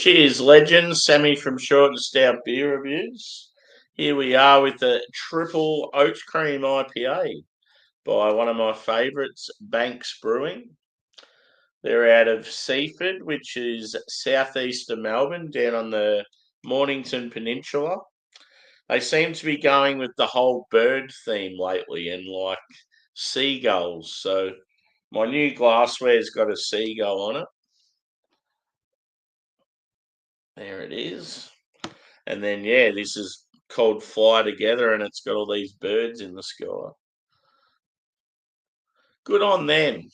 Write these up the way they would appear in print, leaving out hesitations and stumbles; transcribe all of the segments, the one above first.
Cheers, legends. Sammy from Short and Stout Beer Reviews. Here we are with the triple oat cream IPA by one of my favourites, Banks Brewing. They're out of Seaford, which is southeast of Melbourne, down on the Mornington Peninsula. They seem to be going with the whole bird theme lately and like seagulls. So my new glassware's got a seagull on it. There it is. And then, yeah, this is called Fly Together, and it's got all these birds in the sky. Good on them.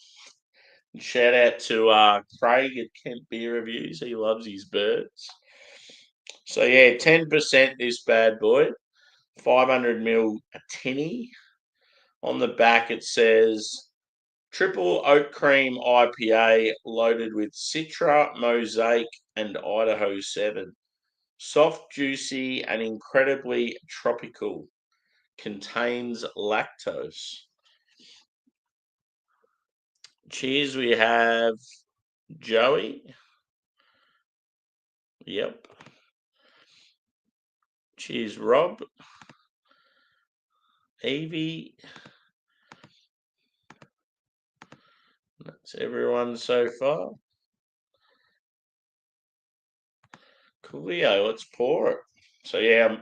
And shout out to Craig at Kent Beer Reviews. He loves his birds. So, yeah, 10% this bad boy. 500ml a tinny. On the back, it says triple oat cream IPA loaded with Citra, Mosaic, and Idaho 7. Soft, juicy, and incredibly tropical. Contains lactose. Cheers, we have Joey. Yep. Cheers, Rob. Evie. That's everyone so far. Coolio, let's pour it. So, yeah, I'm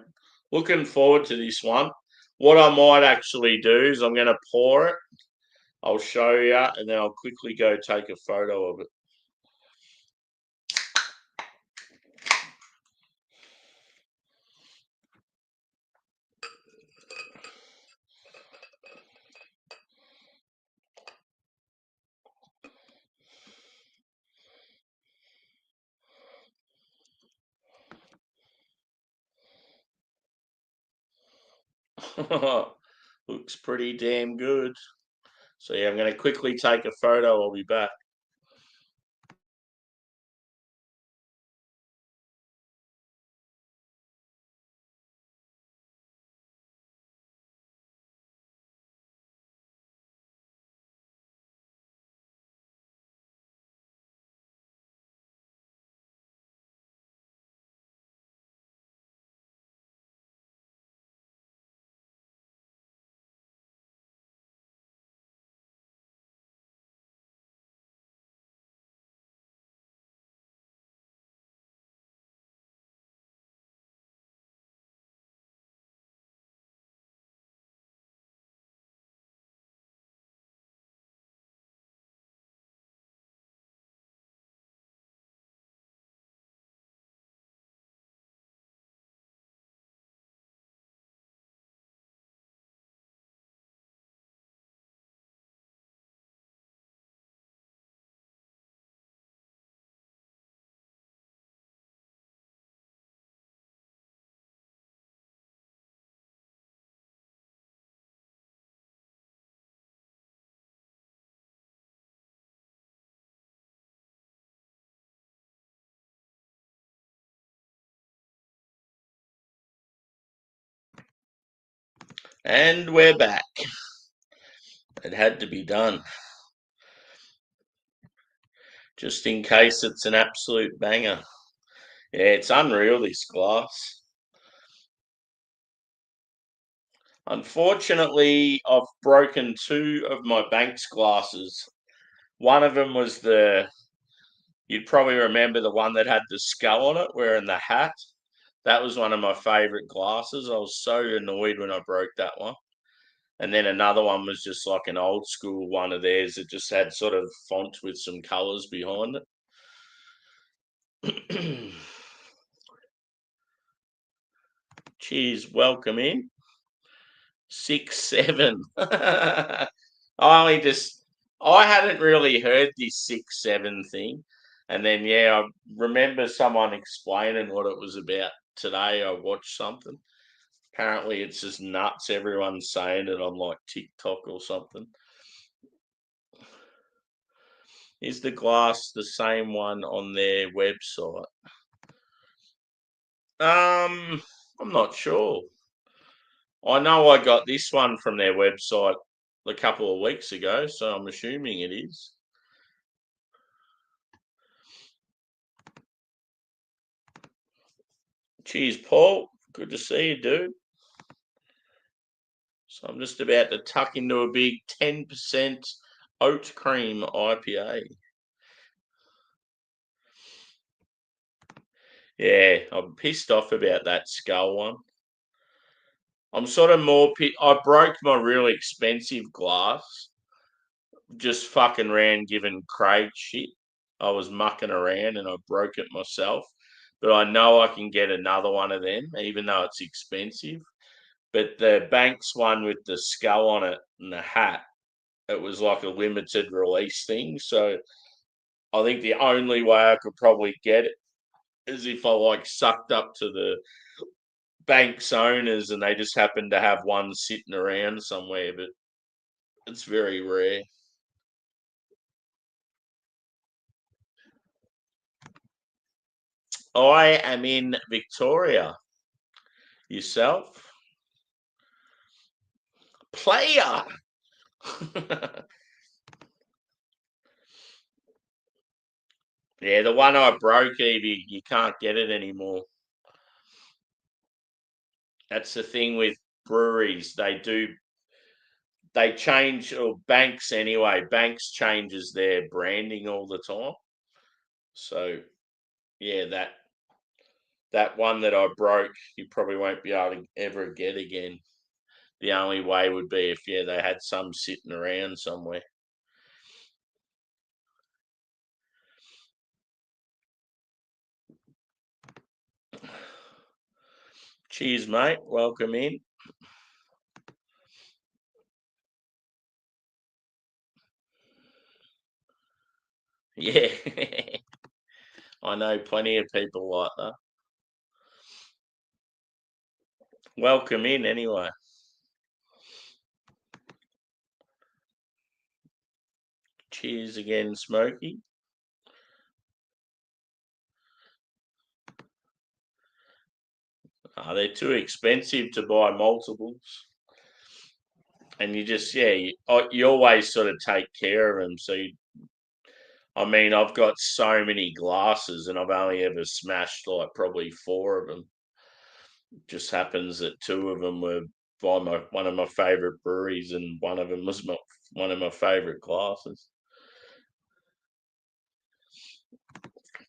looking forward to this one. What I might actually do is I'm going to pour it. I'll show you, and then I'll quickly go take a photo of it. Looks pretty damn good. So, yeah, I'm going to quickly take a photo. I'll be back. And we're back. It had to be done. Just in case it's an absolute banger. Yeah, it's unreal, this glass. Unfortunately, I've broken two of my Banks glasses. One of them was you'd probably remember the one that had the skull on it, wearing the hat. That was one of my favourite glasses. I was so annoyed when I broke that one. And then another one was just like an old school one of theirs that just had sort of font with some colours behind it. Cheers, welcome in. 6-7. I hadn't really heard this 6-7 thing. And then, yeah, I remember someone explaining what it was about today. I watched something. Apparently, it's just nuts. Everyone's saying it on like TikTok or something. Is the glass the same one on their website? I'm not sure. I know I got this one from their website a couple of weeks ago, so I'm assuming it is. Cheers, Paul. Good to see you, dude. So I'm just about to tuck into a big 10% oat cream IPA. Yeah, I'm pissed off about that Skull one. I'm sort of more. I broke my really expensive glass. Just fucking around giving Craig shit. I was mucking around and I broke it myself. But I know I can get another one of them, even though it's expensive. But the Banks one with the skull on it and the hat, it was like a limited release thing. So I think the only way I could probably get it is if I like sucked up to the Banks owners and they just happened to have one sitting around somewhere. But it's very rare. I am in Victoria. Yourself? Player. Yeah, the one I broke, Evie, you can't get it anymore. That's the thing with breweries. They change, or Banks anyway. Banks changes their branding all the time. So yeah, that one that I broke, you probably won't be able to ever get again. The only way would be if they had some sitting around somewhere. Cheers, mate. Welcome in. Yeah. I know plenty of people like that. Welcome in anyway. Cheers again, Smokey. They're too expensive to buy multiples. And you just, you always sort of take care of them. So, I mean, I've got so many glasses and I've only ever smashed like probably four of them. Just happens that two of them were by one of my favourite breweries and one of them was one of my favourite glasses.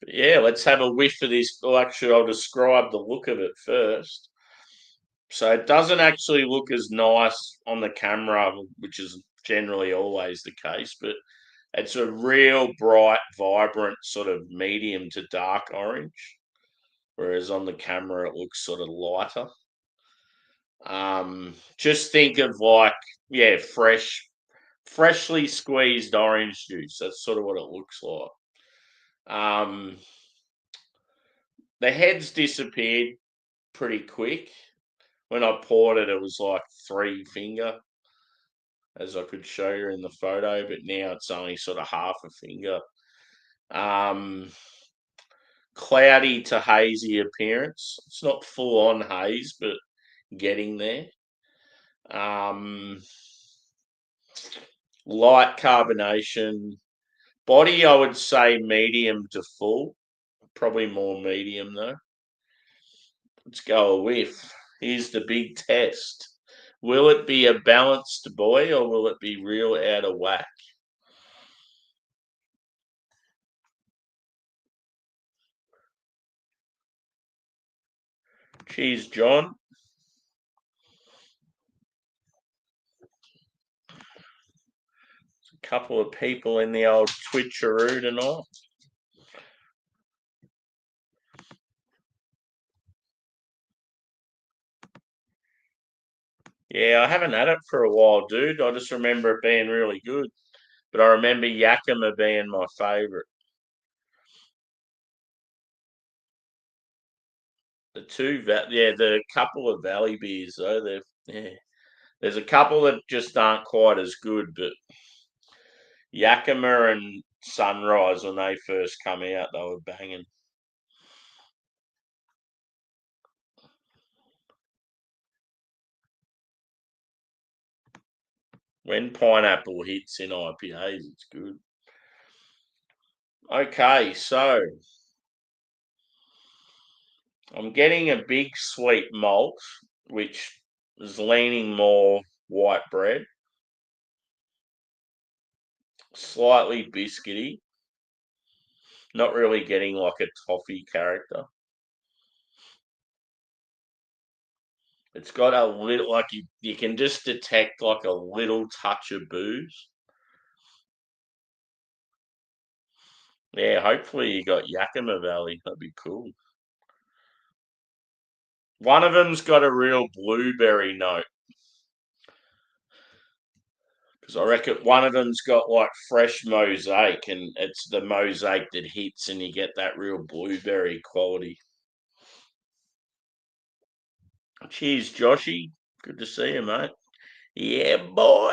But yeah, let's have a whiff of this. Well, actually, I'll describe the look of it first. So it doesn't actually look as nice on the camera, which is generally always the case, but it's a real bright, vibrant sort of medium to dark orange, whereas on the camera it looks sort of lighter. Just think of like, freshly squeezed orange juice. That's sort of what it looks like. Um, the heads disappeared pretty quick. When I poured it, it was like 3 finger, as I could show you in the photo, but now it's only sort of half a finger. Um, Cloudy to hazy appearance. It's not full on haze, but getting there. Um, Light carbonation. Body, I would say medium to full. Probably more medium though. Let's go a whiff. Here's the big test. Will it be a balanced boy or will it be real out of whack? Cheers, John. A couple of people in the old Twitcheroo tonight. Yeah, I haven't had it for a while, dude. I just remember it being really good. But I remember Yakima being my favourite. The couple of Valley beers though. There's a couple that just aren't quite as good, but Yakima and Sunrise when they first come out, they were banging. When pineapple hits in IPAs, it's good. Okay, so I'm getting a big sweet malt, which is leaning more white bread, slightly biscuity, not really getting like a toffee character. It's got a little, like you can just detect like a little touch of booze. Yeah, hopefully you got Yakima Valley. That'd be cool. One of them's got a real blueberry note because I reckon one of them's got like fresh mosaic, and it's the mosaic that hits, and you get that real blueberry quality. Cheers, Joshy. Good to see you, mate. Yeah, boy.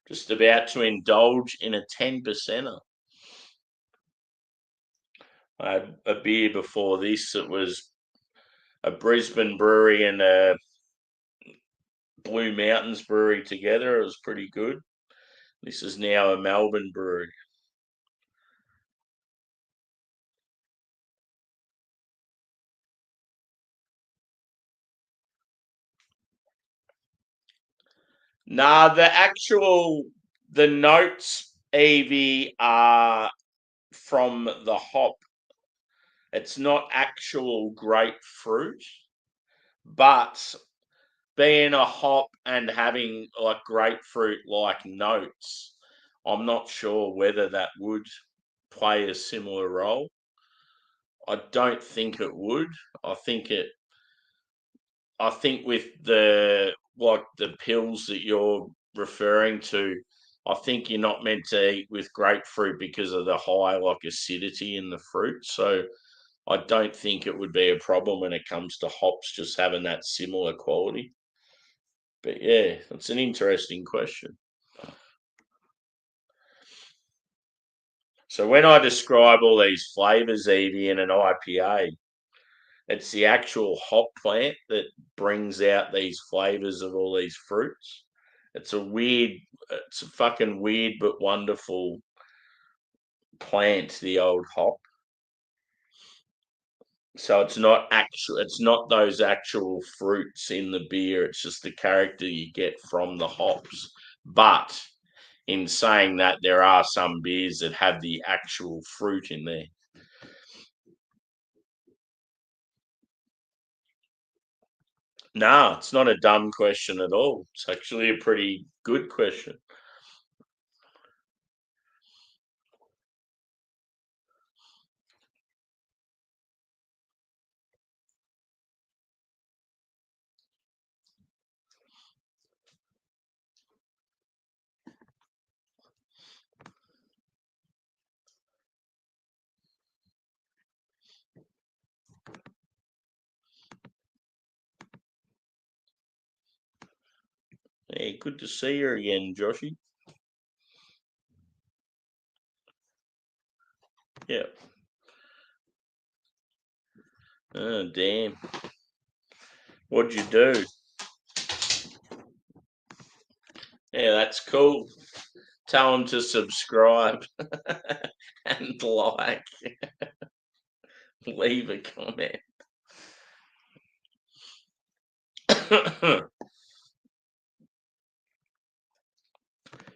Just about to indulge in a 10 percenter. I had a beer before this. It was a Brisbane brewery and a Blue Mountains brewery together. It was pretty good. This is now a Melbourne brewery. Nah, the notes, Evie, are from the hop. It's not actual grapefruit, but being a hop and having like grapefruit like notes, I'm not sure whether that would play a similar role. I don't think it would. I think it I think with the pills that you're referring to, I think you're not meant to eat with grapefruit because of the high like acidity in the fruit. So I don't think it would be a problem when it comes to hops just having that similar quality. But yeah, it's an interesting question. So when I describe all these flavors, Evie, in an IPA, it's the actual hop plant that brings out these flavors of all these fruits. It's a fucking weird but wonderful plant, the old hop. So it's not those actual fruits in the beer. It's just the character you get from the hops. But in saying that, there are some beers that have the actual fruit in there. No, it's not a dumb question at all. It's actually a pretty good question. Hey, good to see you again, Joshy. Yeah. Oh, damn. What'd you do? Yeah, that's cool. Tell them to subscribe and like, leave a comment.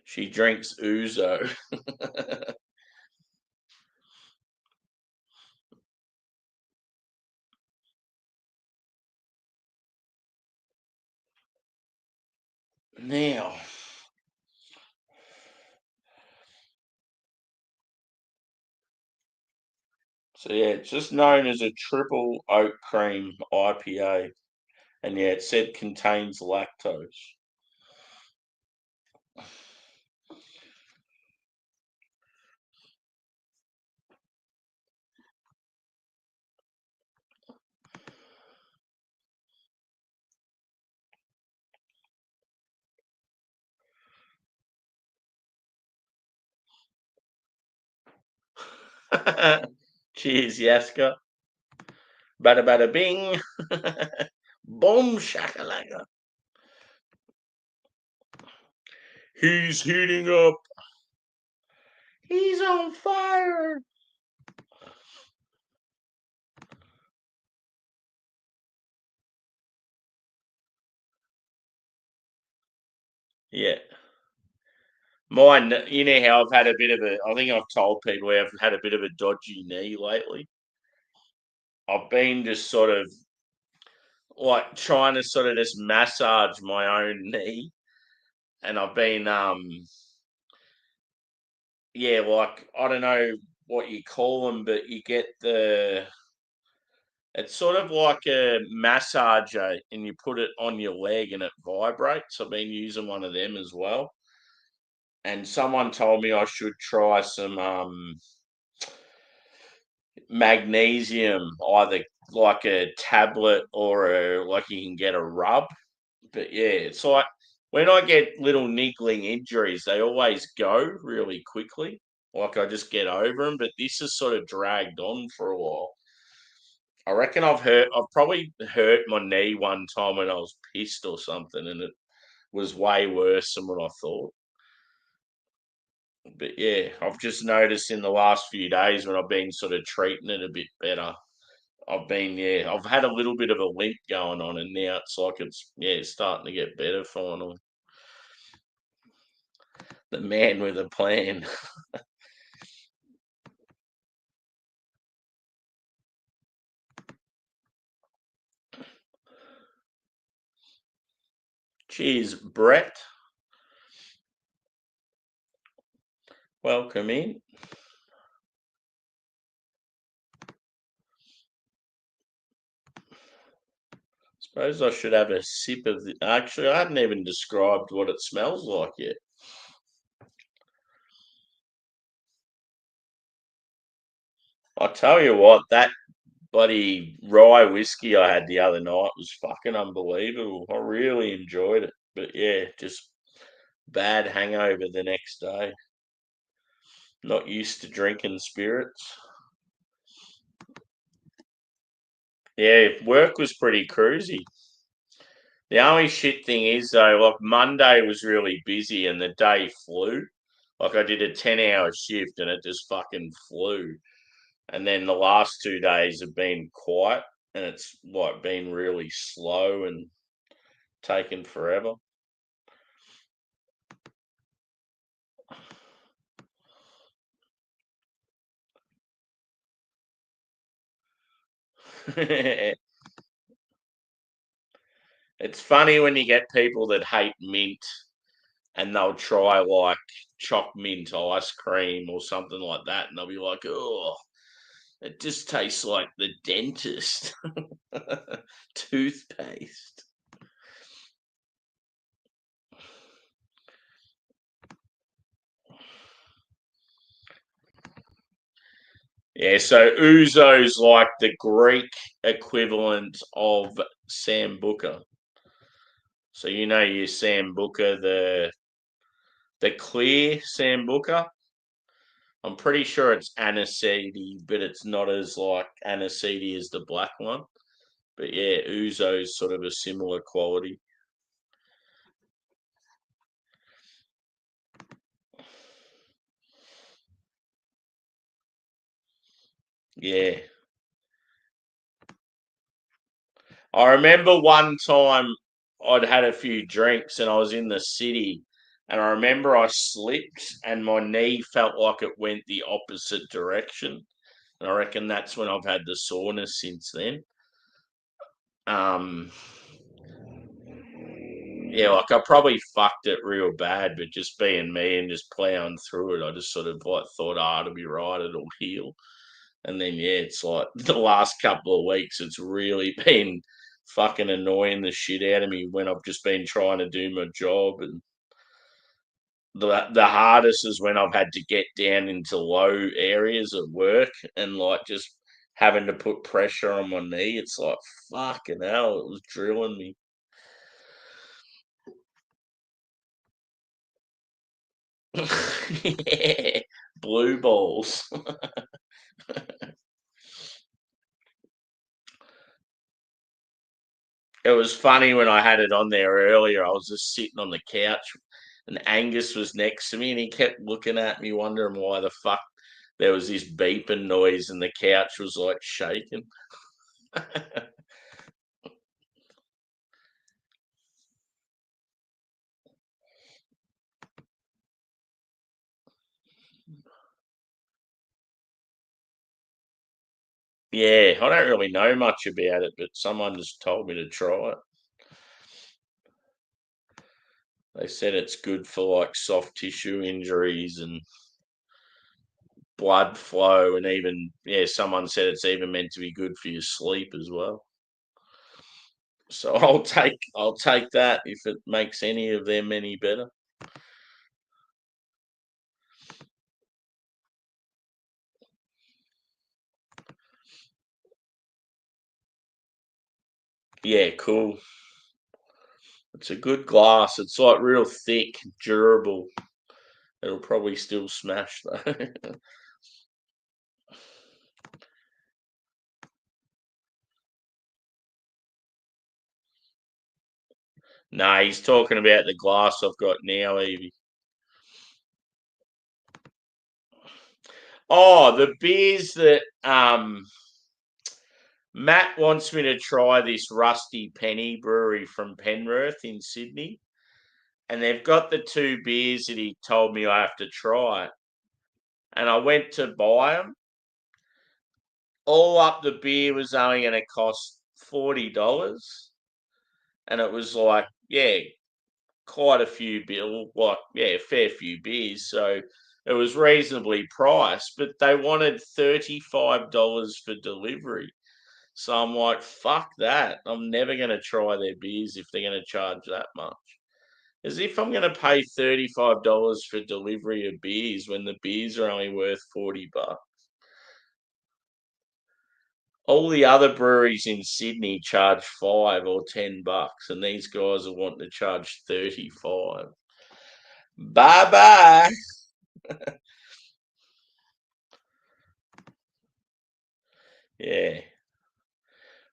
She drinks ouzo. Now, so yeah, it's just known as a triple oat cream IPA. And yeah, it said contains lactose. Cheers, Yaska. Bada bada bing. Boom shakalaka. He's heating up. He's on fire. Yeah. Mine, you know how I've had a bit of I think I've told people I've had a bit of a dodgy knee lately. I've been just sort of like trying to sort of just massage my own knee, and I've been yeah, like I don't know what you call them, but you get it's sort of like a massager, and you put it on your leg and it vibrates. I've been using one of them as well, and someone told me I should try some magnesium, either like a tablet or like you can get a rub. But yeah, it's like when I get little niggling injuries, they always go really quickly. Like I just get over them, but this has sort of dragged on for a while. I reckon I've probably hurt my knee one time when I was pissed or something, and it was way worse than what I thought. But yeah, I've just noticed in the last few days when I've been sort of treating it a bit better, I've had a little bit of a limp going on, and now it's like it's starting to get better finally. The man with a plan. Cheers, Brett. Welcome in. Suppose I should have a sip of the. Actually, I hadn't even described what it smells like yet. I tell you what, that bloody rye whiskey I had the other night was fucking unbelievable. I really enjoyed it. But yeah, just bad hangover the next day. Not used to drinking spirits. Yeah, work was pretty cruisy. The only shit thing is though, like Monday was really busy and the day flew. Like I did a 10-hour shift and it just fucking flew. And then the last 2 days have been quiet and it's like been really slow and taken forever. It's funny when you get people that hate mint and they'll try like choc mint ice cream or something like that, and they'll be like, "Oh, it just tastes like the dentist toothpaste." Yeah, so ouzo's like the Greek equivalent of sambuca. So you know your sambuca, the clear sambuca. I'm pretty sure it's aniseed, but it's not as like aniseed as the black one. But yeah, ouzo's sort of a similar quality. Yeah. I remember one time I'd had a few drinks and I was in the city and I remember I slipped and my knee felt like it went the opposite direction. And I reckon that's when I've had the soreness since then. Um, yeah, like I probably fucked it real bad, but just being me and just plowing through it, I just sort of like thought, it'll be right, it'll heal. And then yeah, it's like the last couple of weeks, it's really been fucking annoying the shit out of me when I've just been trying to do my job. And the hardest is when I've had to get down into low areas at work and like just having to put pressure on my knee. It's like fucking hell, it was drilling me. Yeah, blue balls. It was funny when I had it on there earlier. I was just sitting on the couch and Angus was next to me, and he kept looking at me, wondering why the fuck there was this beeping noise, and the couch was like shaking. Yeah, I don't really know much about it, but someone just told me to try it. They said it's good for like soft tissue injuries and blood flow, and even someone said it's even meant to be good for your sleep as well. So I'll take that if it makes any of them any better. Yeah, cool. It's a good glass. It's like real thick, durable. It'll probably still smash though. No, he's talking about the glass I've got now, Evie. Oh, the beers that Matt wants me to try this Rusty Penny Brewery from Penrith in Sydney. And they've got the two beers that he told me I have to try. And I went to buy them. All up, the beer was only going to cost $40. And it was like, quite a few bill, like, a fair few beers. So it was reasonably priced, but they wanted $35 for delivery. So I'm like, fuck that. I'm never going to try their beers if they're going to charge that much. As if I'm going to pay $35 for delivery of beers when the beers are only worth $40. All the other breweries in Sydney charge $5 or $10, and these guys are wanting to charge 35. Bye bye. Yeah.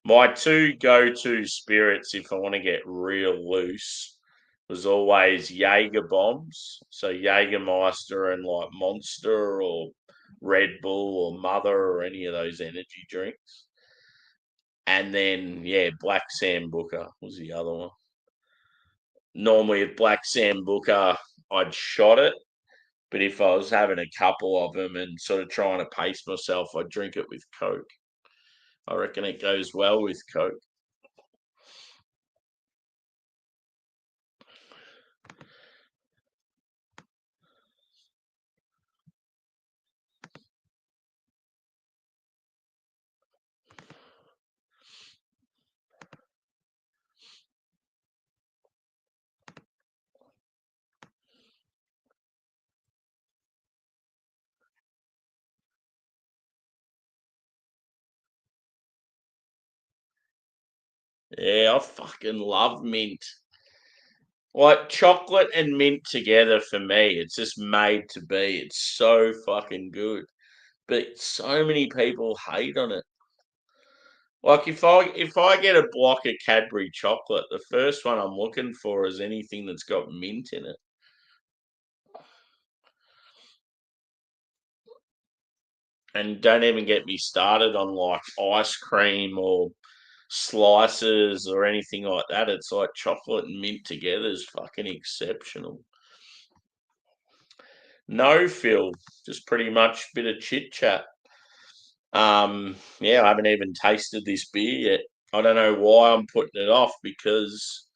My two go-to spirits, if I want to get real loose, was always Jaeger bombs. So Jägermeister and like Monster or Red Bull or Mother or any of those energy drinks. And then Black Sambuca was the other one. Normally with Black Sambuca, I'd shot it, but if I was having a couple of them and sort of trying to pace myself, I'd drink it with Coke. I reckon it goes well with Coke. Yeah, I fucking love mint. Like chocolate and mint together for me, it's just made to be. It's so fucking good. But so many people hate on it. Like if I get a block of Cadbury chocolate, the first one I'm looking for is anything that's got mint in it. And don't even get me started on like ice cream or slices or anything like that. It's like chocolate and mint together is fucking exceptional. No, Phil, just pretty much a bit of chit chat. I haven't even tasted this beer yet. I don't know why I'm putting it off because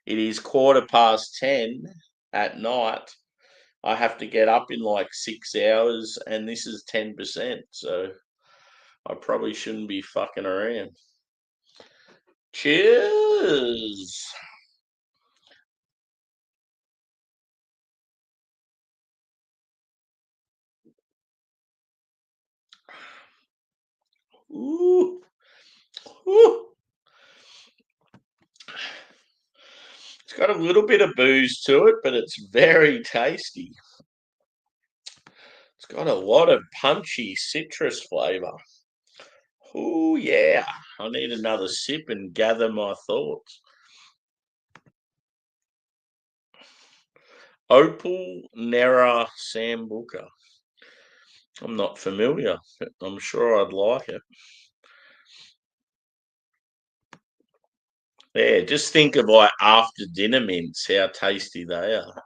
it is 10:15 at night. I have to get up in like 6 hours, and this is 10%. So I probably shouldn't be fucking around. Cheers. Ooh, ooh. It's got a little bit of booze to it, but it's very tasty. It's got a lot of punchy citrus flavour. Oh yeah, I need another sip and gather my thoughts. Opal Nera Sambuca. I'm not familiar, but I'm sure I'd like it. Yeah, just think of like after dinner mints, how tasty they are.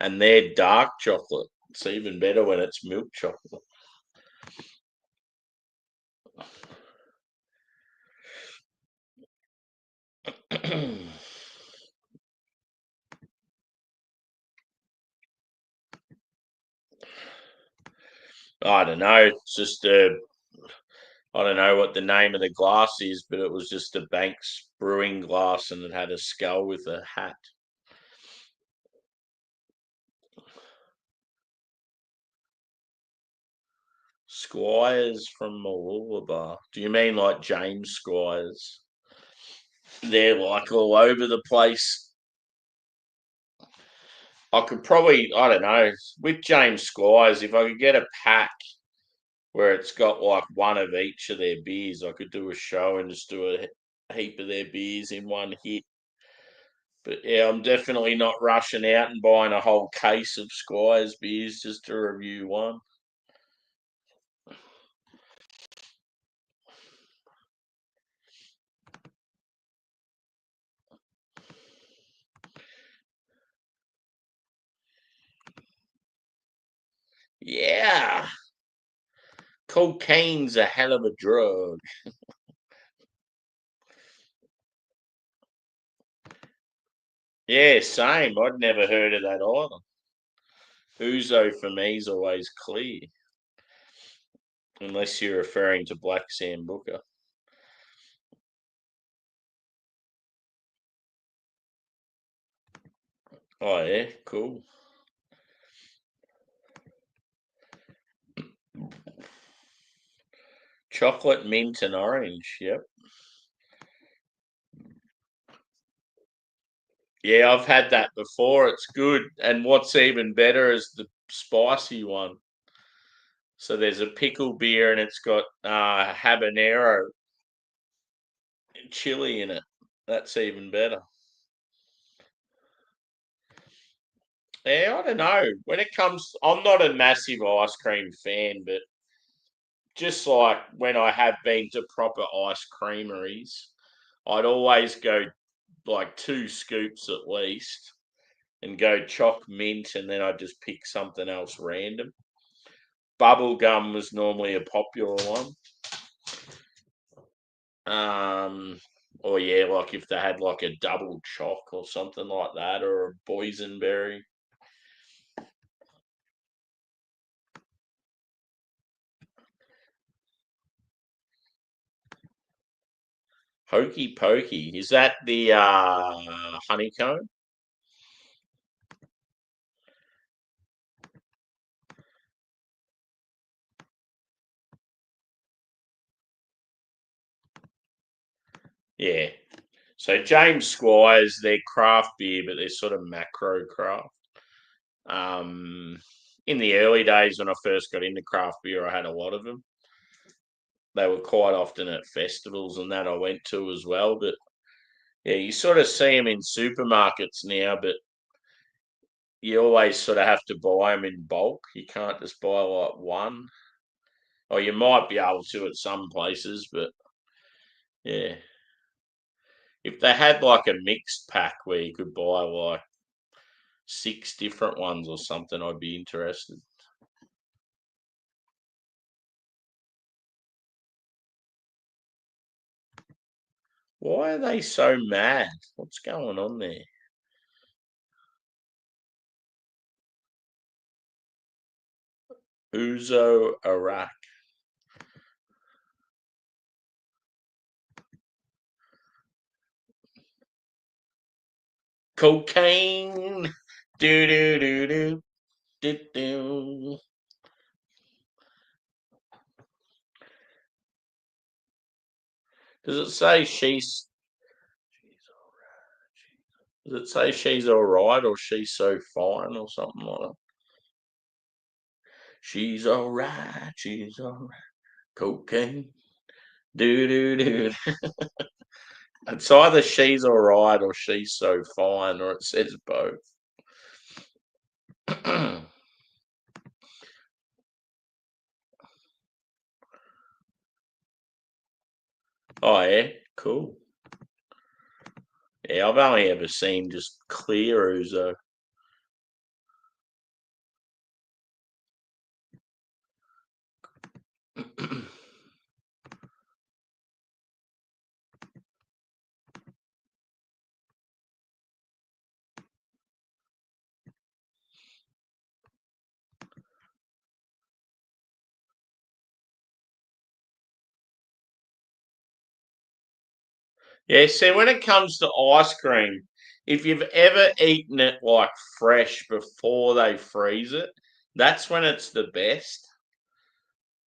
And they're dark chocolate. It's even better when it's milk chocolate. I don't know. It's just I don't know what the name of the glass is, but it was just a Banks Brewing glass and it had a skull with a hat. Squires from Mooloolaba. Do you mean like James Squires? They're like all over the place. I could probably, I don't know, with James Squires, if I could get a pack where it's got like one of each of their beers, I could do a show and just do a heap of their beers in one hit. But yeah, I'm definitely not rushing out and buying a whole case of Squires beers just to review one. Yeah, cocaine's a hell of a drug. Yeah, same. I'd never heard of that either. Ouzo for me is always clear, unless you're referring to Black Sambuca. Oh yeah, cool. Chocolate, mint, and orange. Yep. Yeah, I've had that before. It's good. And what's even better is the spicy one. So there's a pickle beer and it's got habanero chili in it. That's even better. Yeah, I don't know. When it comes, I'm not a massive ice cream fan, but just like when I have been to proper ice creameries, I'd always go like 2 scoops at least and go choc mint, and then I'd just pick something else random. Bubble gum was normally a popular one. Or yeah, like if they had like a double choc or something like that, or a boysenberry. Hokey pokey. Is that the honeycomb? Yeah. So James Squires, they're craft beer, but they're sort of macro craft. Um, in the early days when I first got into craft beer, I had a lot of them. They were quite often at festivals and that I went to as well. But yeah, you sort of see them in supermarkets now, but you always sort of have to buy them in bulk. You can't just buy like one, or you might be able to at some places, but yeah. If they had like a mixed pack where you could buy like 6 different ones or something, I'd be interested. Why are they so mad? What's going on there? Uzo Arak. Cocaine. Do do do do do do. Does it say she's? Does it say she's all right or she's so fine or something like that? She's all right. She's all right. Cocaine. Do do do. It's either she's all right or she's so fine, or it says both. Oh yeah, cool. Yeah, I've only ever seen just clear ouzo. Yeah, see, when it comes to ice cream, if you've ever eaten it like fresh before they freeze it, that's when it's the best.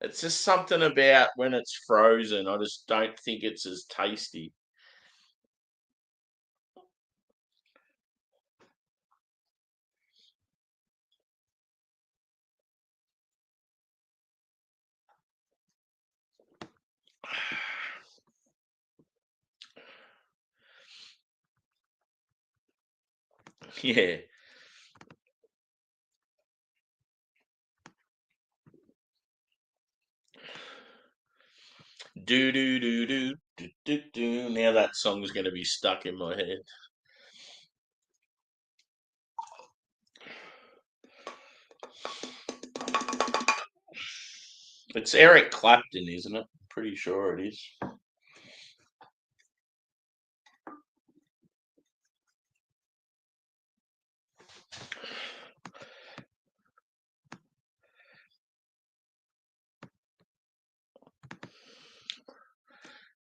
It's just something about when it's frozen. I just don't think it's as tasty. Yeah. Do do do do do do do. Now that song's going to be stuck in my head. It's Eric Clapton, isn't it? Pretty sure it is.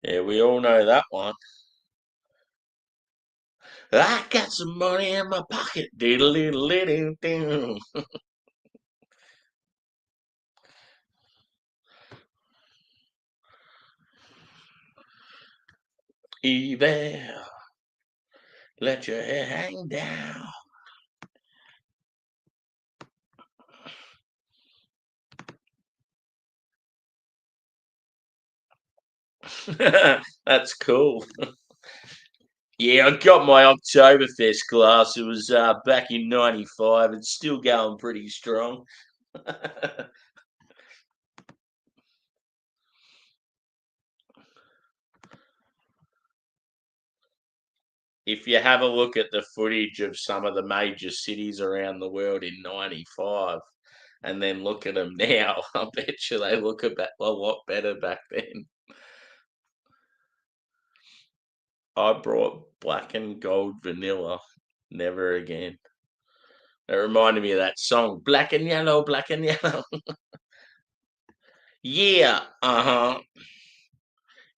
Yeah, we all know that one. I got some money in my pocket. Diddle diddle diddle diddle. Evil, let your hair hang down. That's cool. Yeah, I got my Oktoberfest glass. It was back in '95. It's still going pretty strong. If you have a look at the footage of some of the major cities around the world in '95 and then look at them now, I bet you they look a lot better back then. I brought black and gold vanilla. Never again. It reminded me of that song, Black and Yellow, Black and Yellow. Yeah, uh-huh.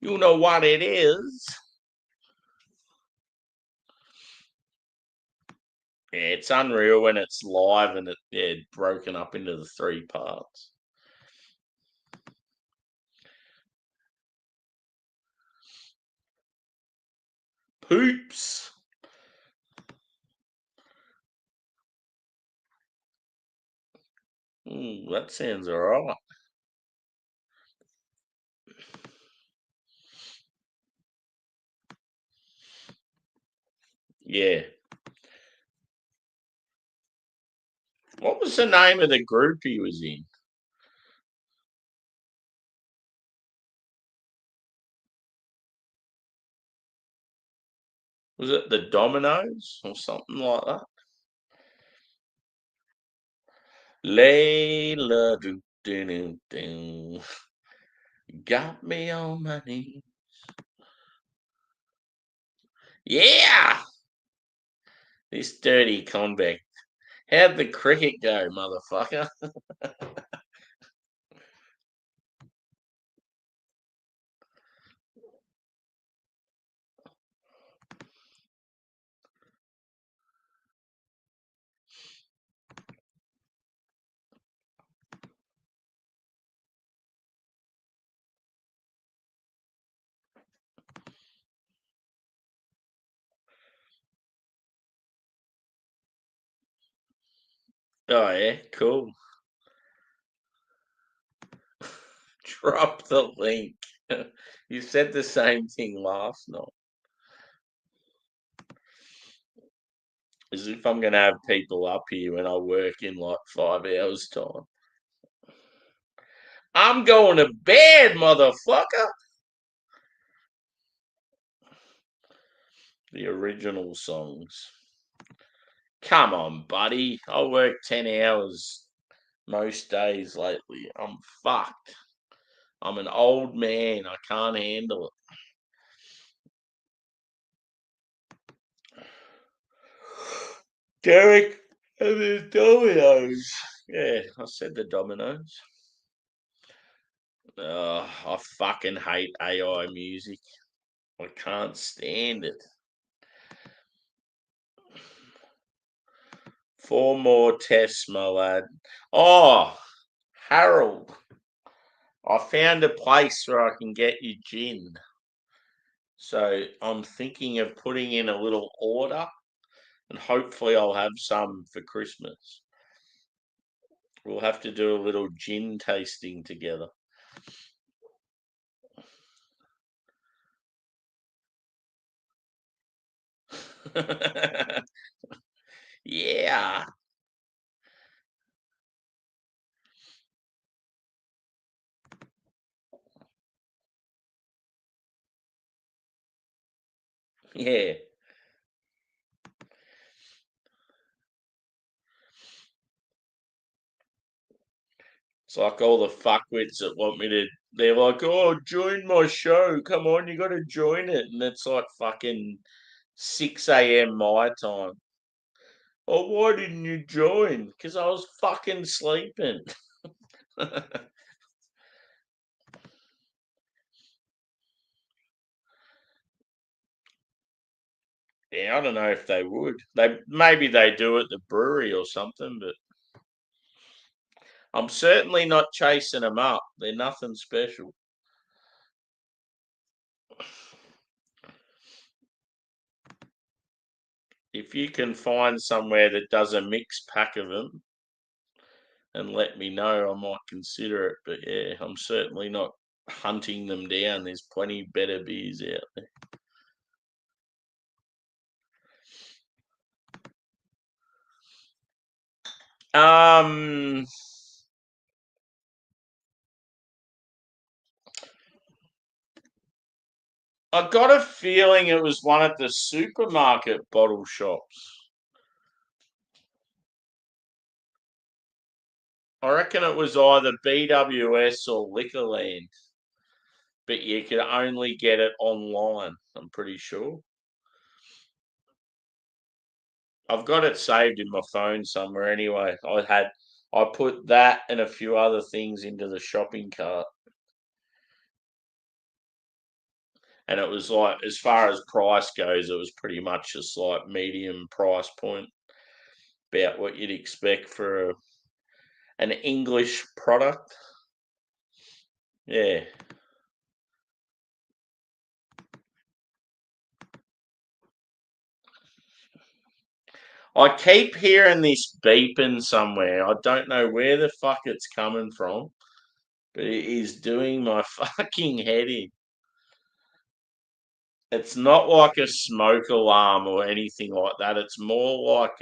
You know what it is. Yeah, it's unreal when it's live and broken up into the three parts. Poops. That sounds alright. Yeah. What was the name of the group he was in? Was it the Dominoes or something like that? Layla do do do do. Got me on my knees. Yeah! This dirty convict. How'd the cricket go, motherfucker? Oh yeah, cool. Drop the link. You said the same thing last night. as if I'm going to have people up here when I work in like 5 hours' time. I'm going to bed, motherfucker. The original songs. Come on, buddy. I work 10 hours most days lately. I'm fucked. I'm an old man. I can't handle it. Derek and the Dominoes. Yeah, I said the Dominoes. I fucking hate AI music. I can't stand it. 4 more tests, my lad. Oh, Harold, I found a place where I can get you gin. So I'm thinking of putting in a little order and hopefully I'll have some for Christmas. We'll have to do a little gin tasting together. Yeah. Yeah. It's like all the fuckwits that want me to. They're like, "Oh, join my show. Come on, you got to join it." And it's like fucking 6 a.m. my time. Oh, why didn't you join? Because I was fucking sleeping. Yeah, I don't know if they would. Maybe they do at the brewery or something, but I'm certainly not chasing them up. They're nothing special. If you can find somewhere that does a mixed pack of them and let me know, I might consider it. But yeah, I'm certainly not hunting them down. There's plenty better beers out there. I got a feeling it was one of the supermarket bottle shops. I reckon it was either BWS or Liquorland, but you could only get it online. I'm pretty sure. I've got it saved in my phone somewhere anyway. I put that and a few other things into the shopping cart. And it was like, as far as price goes, it was pretty much just like medium price point, about what you'd expect for an English product. Yeah. I keep hearing this beeping somewhere. I don't know where the fuck it's coming from, but it is doing my fucking head in. It's not like a smoke alarm or anything like that. It's more like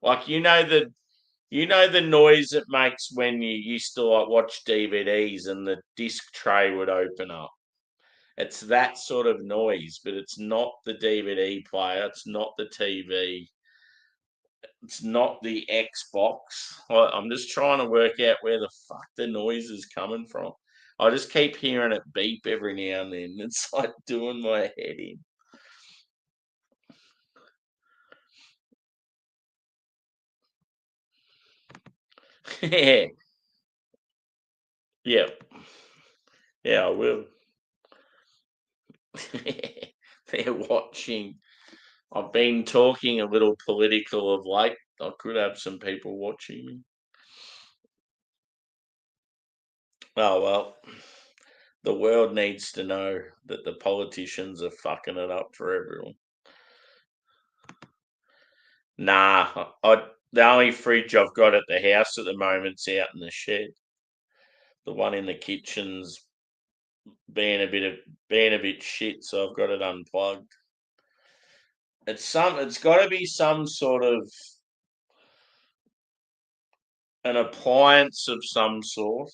like the noise it makes when you used to like watch DVDs and the disc tray would open up. It's that sort of noise, but it's not the DVD player. It's not the TV. It's not the Xbox. I'm just trying to work out where the fuck the noise is coming from. I just keep hearing it beep every now and then. It's like doing my head in. Yeah, yeah, yeah. I will. They're watching. I've been talking a little political of late. I could have some people watching me. Oh well, the world needs to know that the politicians are fucking it up for everyone. Nah, the only fridge I've got at the house at the moment's out in the shed. The one in the kitchen's being a bit shit, so I've got it unplugged. It's got to be some sort of an appliance of some sort.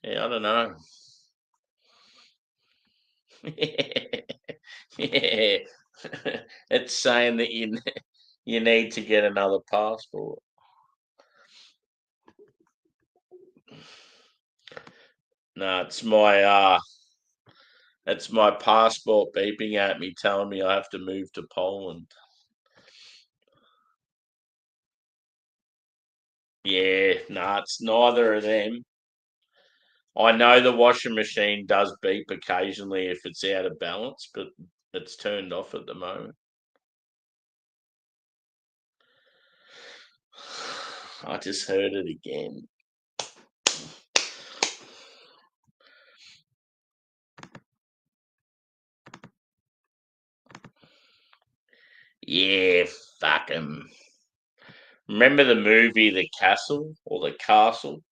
Yeah, I don't know. Yeah. It's saying that you need to get another passport. No, it's my passport beeping at me telling me I have to move to Poland. Yeah, no, it's neither of them. I know the washing machine does beep occasionally if it's out of balance, but it's turned off at the moment. I just heard it again. Yeah, fuck 'em. Remember the movie The Castle or The Castle?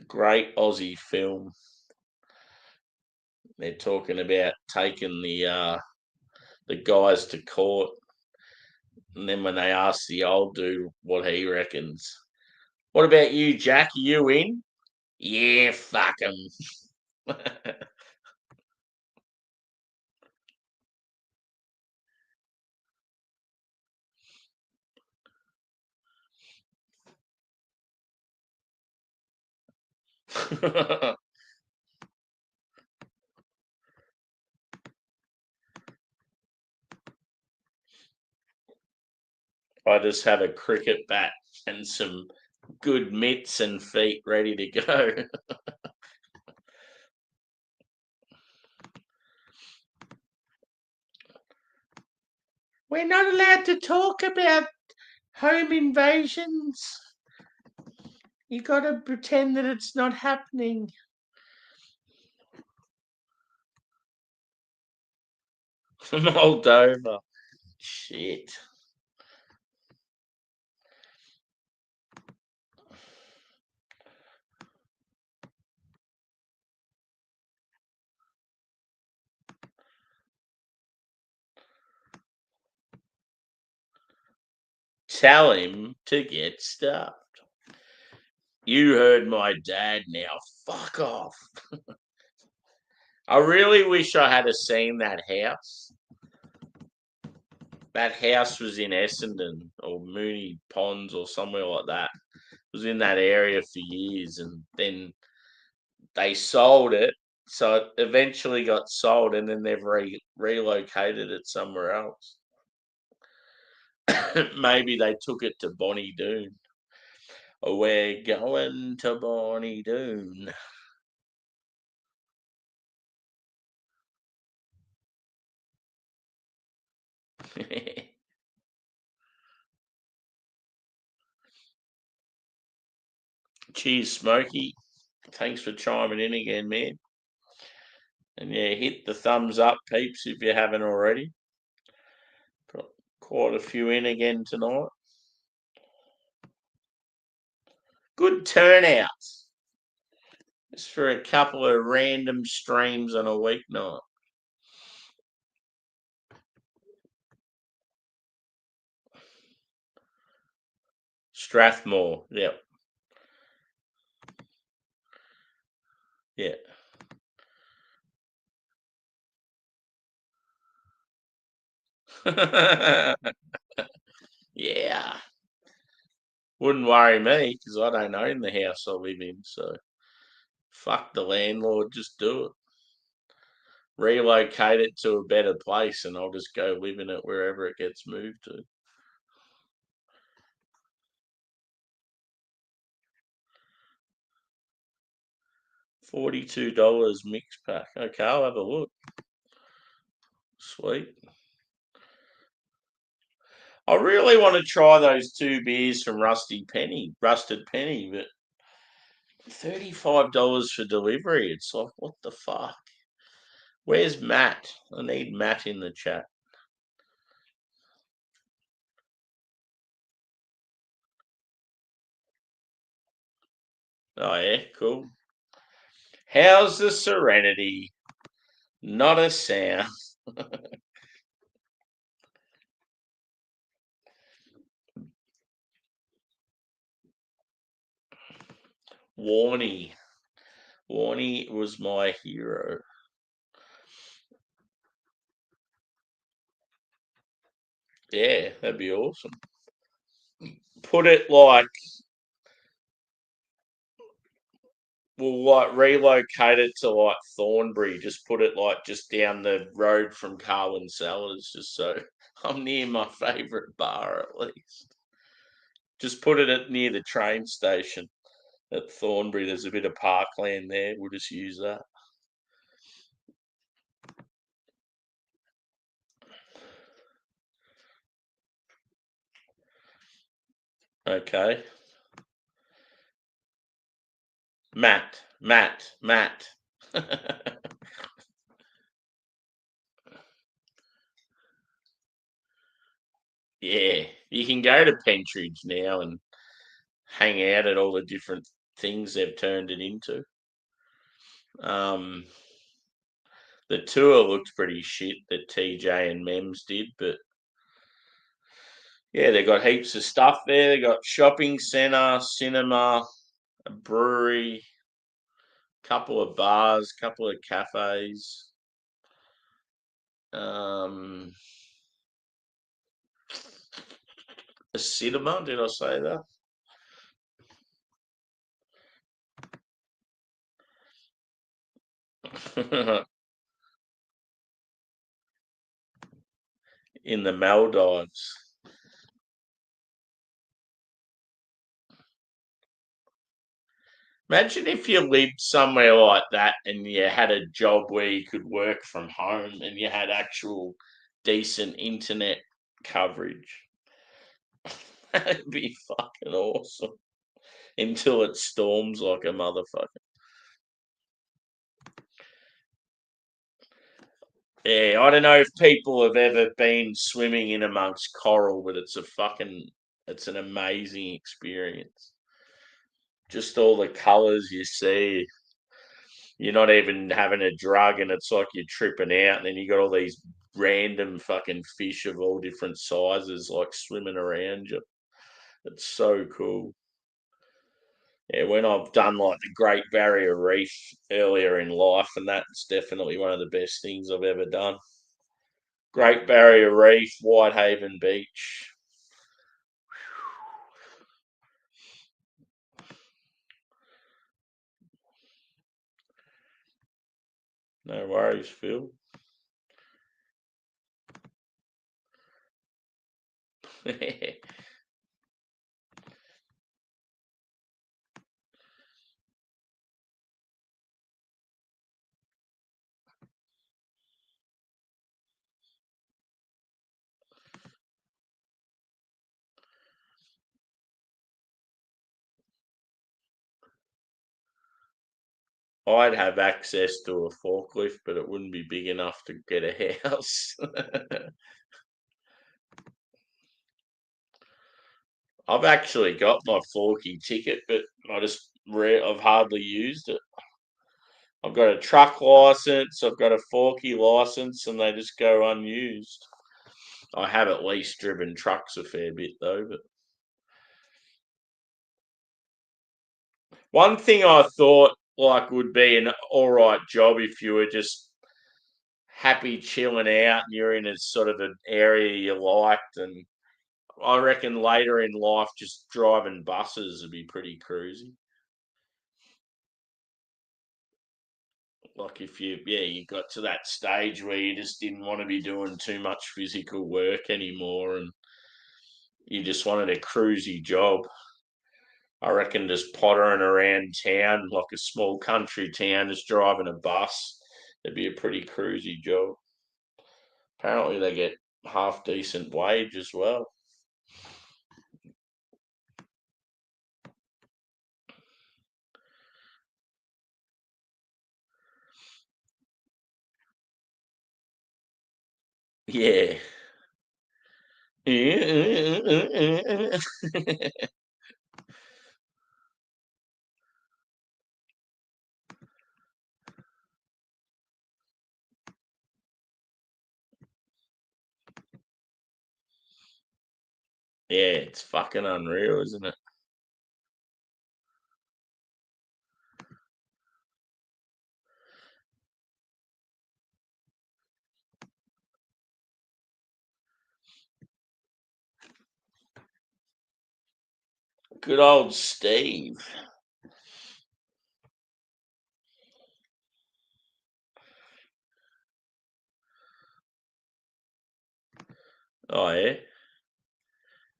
Great Aussie film. They're talking about taking the guys to court, and then when they ask the old dude what he reckons, what about you, Jack? Are you in? Yeah, fuck 'em. I just have a cricket bat and some good mitts and feet ready to go. We're not allowed to talk about home invasions. You got to pretend that it's not happening. Moldova. Shit. Tell him to get stuffed. You heard my dad now. Fuck off. I really wish I had seen that house. That house was in Essendon or Mooney Ponds or somewhere like that. It was in that area for years, and then they sold it. So it eventually got sold, and then they've relocated it somewhere else. Maybe they took it to Bonnie Doon. We're going to Bonnie Doon. Cheers, Smokey. Thanks for chiming in again, man. And yeah, hit the thumbs up, peeps, if you haven't already. Got quite a few in again tonight. Good turnout. Just for a couple of random streams on a weeknight. Strathmore, yep. Yeah. Yeah. Wouldn't worry me because I don't own the house I live in. So fuck the landlord, just do it. Relocate it to a better place and I'll just go live in it wherever it gets moved to. $42 mix pack. Okay, I'll have a look. Sweet. I really want to try those two beers from Rusted Penny, but $35 for delivery. It's like, what the fuck? Where's Matt? I need Matt in the chat. Oh yeah, cool. How's the Serenity? Not a sound. Warney. Warney was my hero. Yeah, that'd be awesome. Put it like we'll like relocate it to like Thornbury. Just put it like just down the road from Carwin Cellars, just so I'm near my favourite bar at least. Just put it near the train station at Thornbury. There's a bit of parkland there. We'll just use that. Okay. Matt. Yeah, you can go to Pentridge now and hang out at all the different things they've turned it into. Um, the tour looked pretty shit that TJ and Mems did, but yeah, they got heaps of stuff there. They got shopping centre, cinema, a brewery, couple of bars, couple of cafes. Um, a cinema, did I say that? In the Maldives. Imagine if you lived somewhere like that and you had a job where you could work from home and you had actual decent internet coverage. That'd be fucking awesome. Until it storms like a motherfucker. Yeah, I don't know if people have ever been swimming in amongst coral, but it's an amazing experience. Just all the colours you see. You're not even having a drug and it's like you're tripping out and then you got all these random fucking fish of all different sizes like swimming around you. It's so cool. Yeah, when I've done like the Great Barrier Reef earlier in life, and that's definitely one of the best things I've ever done. Great Barrier Reef, Whitehaven Beach. No worries, Phil. I'd have access to a forklift, but it wouldn't be big enough to get a house. I've actually got my Forky ticket, but I've hardly used it. I've got a truck license, I've got a Forky license, and they just go unused. I have at least driven trucks a fair bit though. But one thing I thought like would be an all right job if you were just happy chilling out and you're in a sort of an area you liked, and I reckon later in life just driving buses would be pretty cruisy. Like if you got to that stage where you just didn't want to be doing too much physical work anymore and you just wanted a cruisy job. I reckon just pottering around town like a small country town, just driving a bus, it'd be a pretty cruisy job. Apparently they get half decent wage as well. Yeah. Yeah, it's fucking unreal, isn't it? Good old Steve. Oh yeah.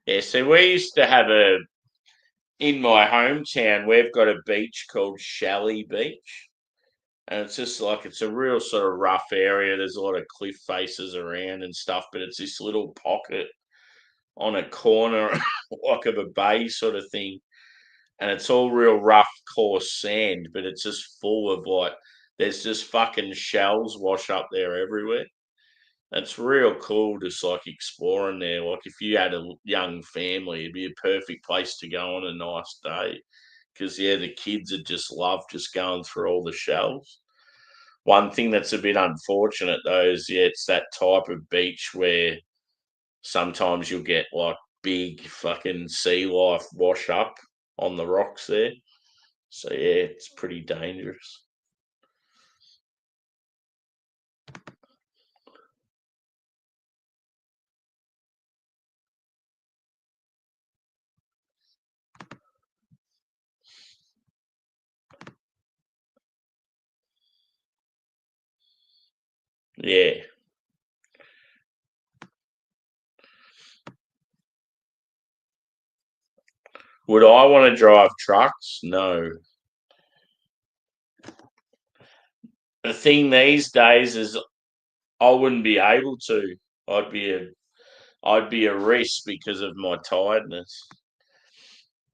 Yeah, so we used to have in my hometown, we've got a beach called Shalley Beach. And it's just like it's a real sort of rough area. There's a lot of cliff faces around and stuff, but it's this little pocket on a corner like of a bay sort of thing. And it's all real rough, coarse sand, but it's just full of like there's just fucking shells wash up there everywhere. It's real cool just like exploring there. Like if you had a young family, it'd be a perfect place to go on a nice day. Because yeah, the kids would just love just going through all the shells. One thing that's a bit unfortunate though is yeah, it's that type of beach where sometimes you'll get like big fucking sea life wash up on the rocks there. So yeah, it's pretty dangerous. Yeah. Would I want to drive trucks? No. The thing these days is I wouldn't be able to. I'd be a I'd be a risk because of my tiredness.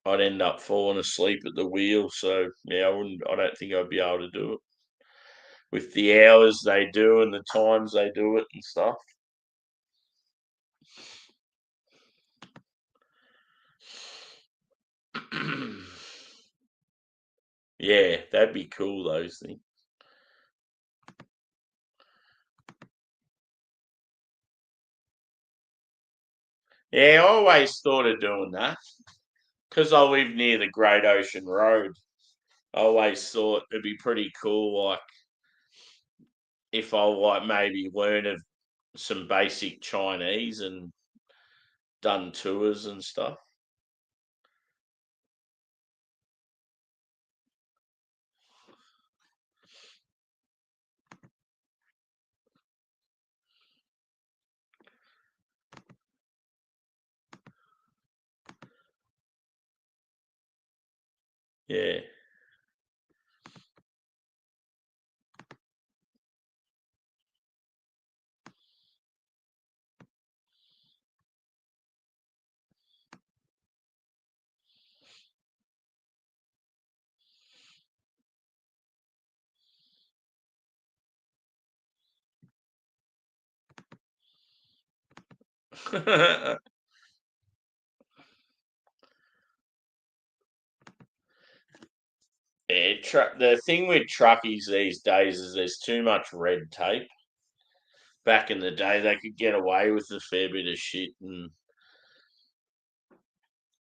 I'd end up falling asleep at the wheel. So yeah, I wouldn't. I don't think I'd be able to do it with the hours they do and the times they do it and stuff. Yeah, that'd be cool. Those things. Yeah, I always thought of doing that because I live near the Great Ocean Road. I always thought it'd be pretty cool, like if I like maybe learn of some basic Chinese and done tours and stuff. Yeah. Yeah, the thing with truckies these days is there's too much red tape. Back in the day, they could get away with a fair bit of shit, and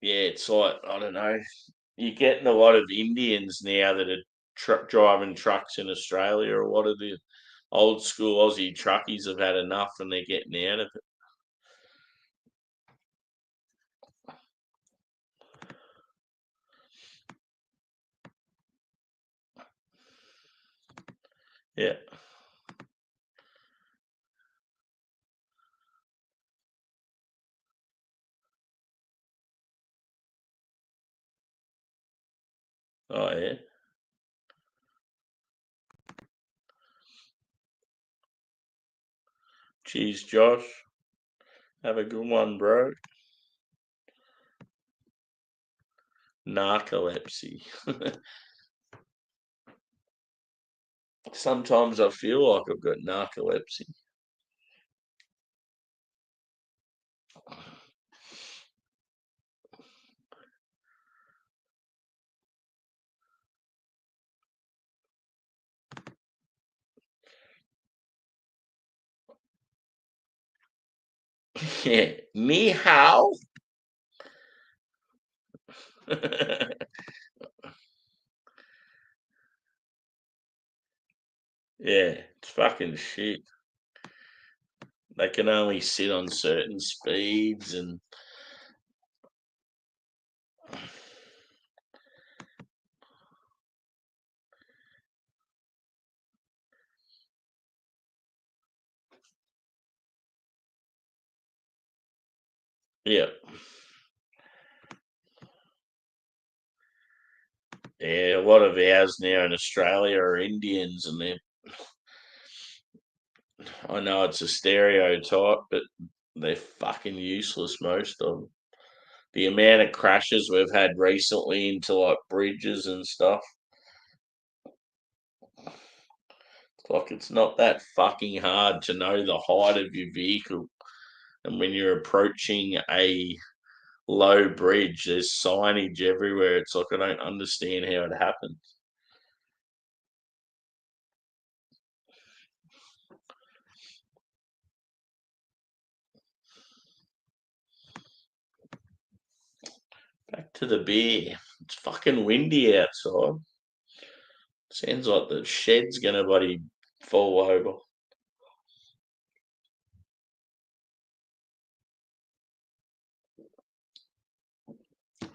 yeah, it's like I don't know. You're getting a lot of Indians now that are driving trucks in Australia. A lot of the old school Aussie truckies have had enough, and they're getting out of it. Yeah. Oh yeah. Cheers, Josh. Have a good one, bro. Narcolepsy. Sometimes I feel like I've got narcolepsy. Yeah. Me how? Yeah, it's fucking shit. They can only sit on certain speeds and yeah. Yeah, a lot of ours now in Australia are Indians, and I know it's a stereotype, but they're fucking useless, most of them. The amount of crashes we've had recently into like bridges and stuff, like it's not that fucking hard to know the height of your vehicle. And when you're approaching a low bridge, there's signage everywhere. It's like I don't understand how it happens. Back to the beer. It's fucking windy outside. Sounds like the shed's gonna bloody fall over.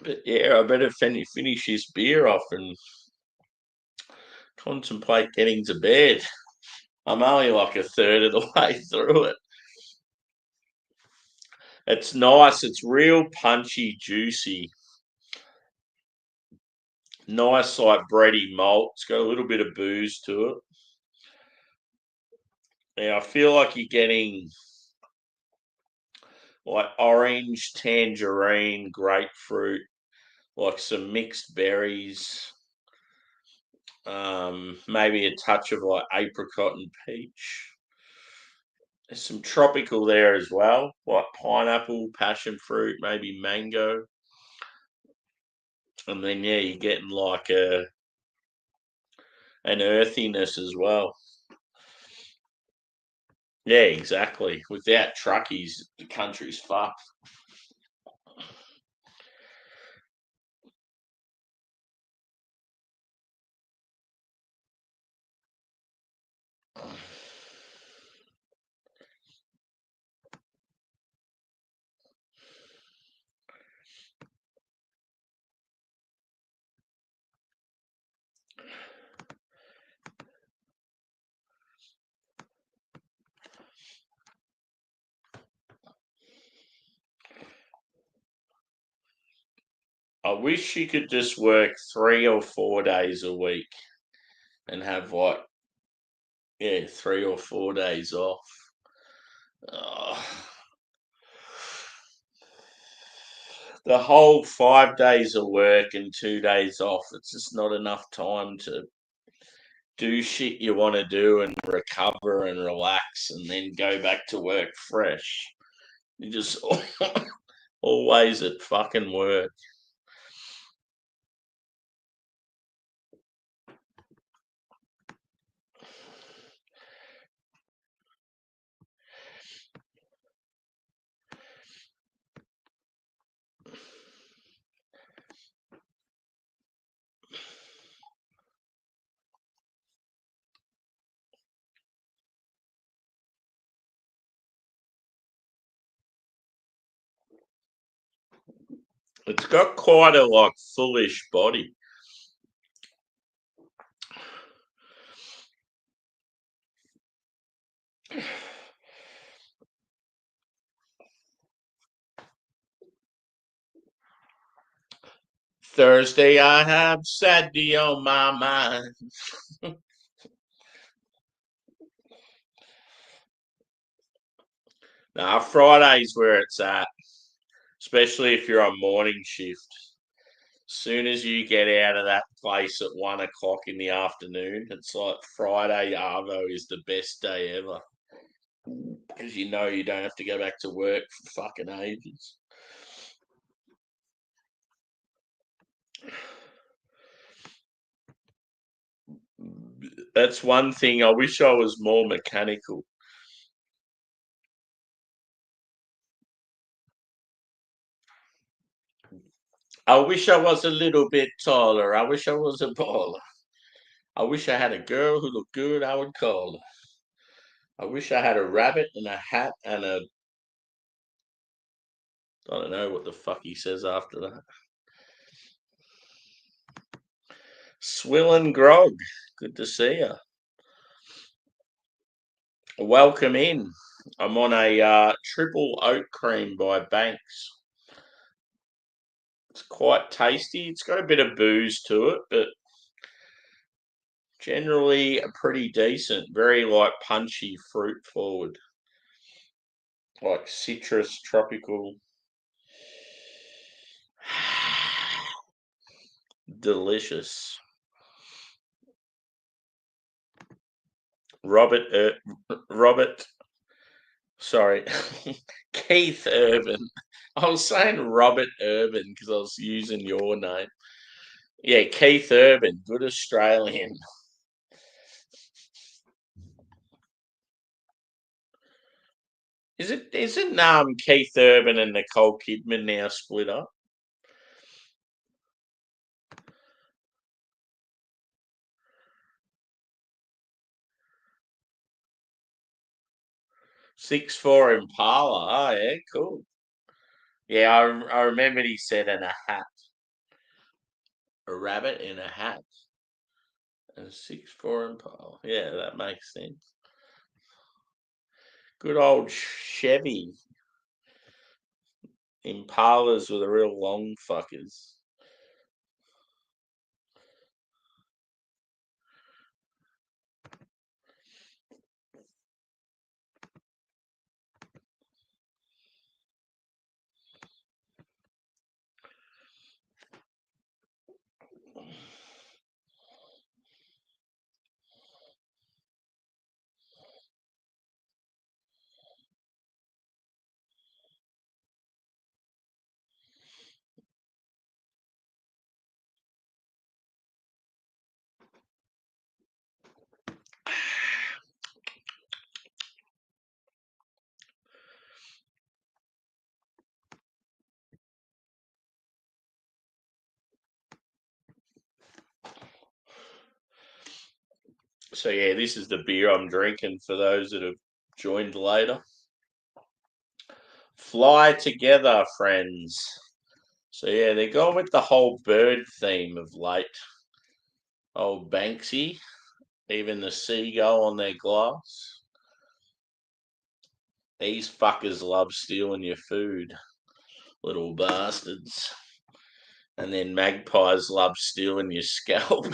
But yeah, I better finish this beer off and contemplate getting to bed. I'm only like a third of the way through it. It's nice. It's real punchy, juicy. Nice, like bready malt. It's got a little bit of booze to it. Yeah, I feel like you're getting like orange, tangerine, grapefruit, like some mixed berries, maybe a touch of like apricot and peach. There's some tropical there as well, like pineapple, passion fruit, maybe mango. And then yeah, you're getting like an earthiness as well. Yeah, exactly. Without truckies, the country's fucked. I wish you could just work 3 or 4 days a week and have like, yeah, 3 or 4 days off. Oh, the whole 5 days of work and 2 days off, it's just not enough time to do shit you want to do and recover and relax and then go back to work fresh. You just always at fucking work. It's got quite a like foolish body. Thursday I have Saturday on my mind. Nah, Friday's where it's at, especially if you're on morning shift. Soon as you get out of that place at 1 o'clock in the afternoon, it's like Friday Arvo is the best day ever because you know you don't have to go back to work for fucking ages. That's one thing. I wish I was more mechanical. I wish I was a little bit taller. I wish I was a baller. I wish I had a girl who looked good, I would call her. I wish I had a rabbit and a hat and a. I don't know what the fuck he says after that. Swilling Grog, good to see you. Welcome in. I'm on a triple oat cream by Banks. It's quite tasty. It's got a bit of booze to it, but generally pretty decent. Very like punchy, fruit forward, like citrus, tropical. Delicious. Robert, sorry, Keith Urban. I was saying Robert Urban because I was using your name. Yeah, Keith Urban, good Australian. Isn't Keith Urban and Nicole Kidman now split up? 6'4" Impala. Oh yeah, cool. Yeah, I remembered he said in a hat. A rabbit in a hat. And a 6'4" Impala. Yeah, that makes sense. Good old Chevy Impalas with the real long fuckers. So yeah, this is the beer I'm drinking for those that have joined later. Fly together, friends. So yeah, they're going with the whole bird theme of late. Old Banksy, even the seagull on their glass. These fuckers love stealing your food, little bastards. And then magpies love stealing your scalp.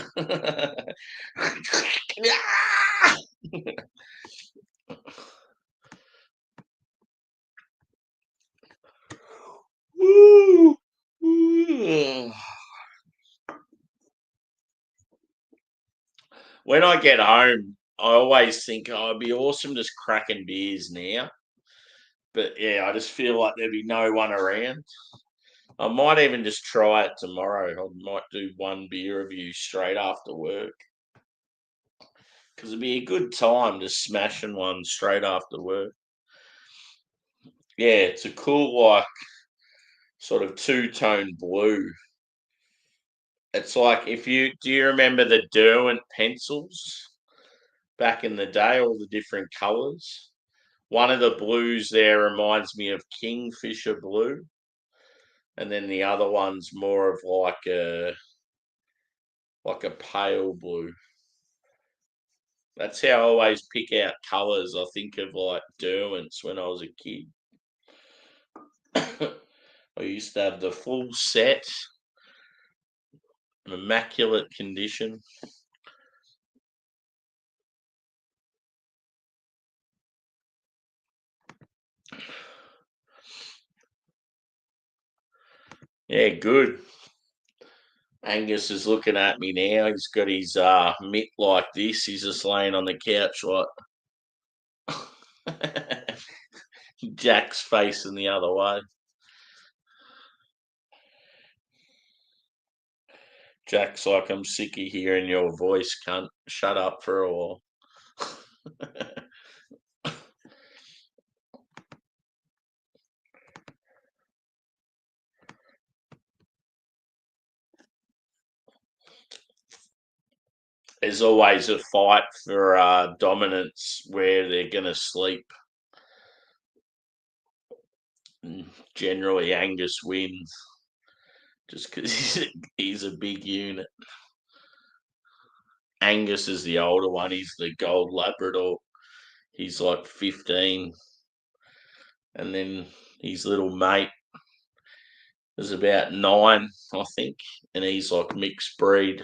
Woo! When I get home, I always think, oh, it'd be awesome just cracking beers now. But yeah, I just feel like there'd be no one around. I might even just try it tomorrow. I might do one beer review straight after work because it'd be a good time just smashing one straight after work. Yeah, it's a cool, like, sort of two-tone blue. It's like if you do you remember the Derwent pencils back in the day, all the different colours? One of the blues there reminds me of Kingfisher blue, and then the other one's more of like a pale blue. That's how I always pick out colours. I think of like Derwents when I was a kid. I used to have the full set, immaculate condition. Yeah, good. Angus is looking at me now. He's got his mitt like this. He's just laying on the couch like Jack's facing the other way. Jack's like, I'm sick of hearing your voice, cunt. Shut up for a while. there's always a fight for dominance where they're going to sleep. And generally, Angus wins just because he's a big unit. Angus is the older one. He's the gold Labrador. He's like 15. And then his little mate is about 9, I think. And he's like mixed breed.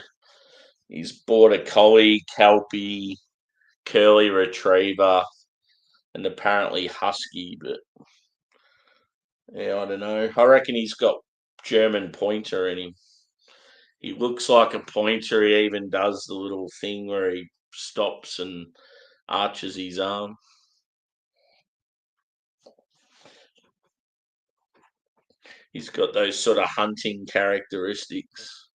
He's border collie, kelpie, curly retriever, and apparently husky. But yeah, I don't know. I reckon he's got German pointer in him. He looks like a pointer. He even does the little thing where he stops and arches his arm. He's got those sort of hunting characteristics.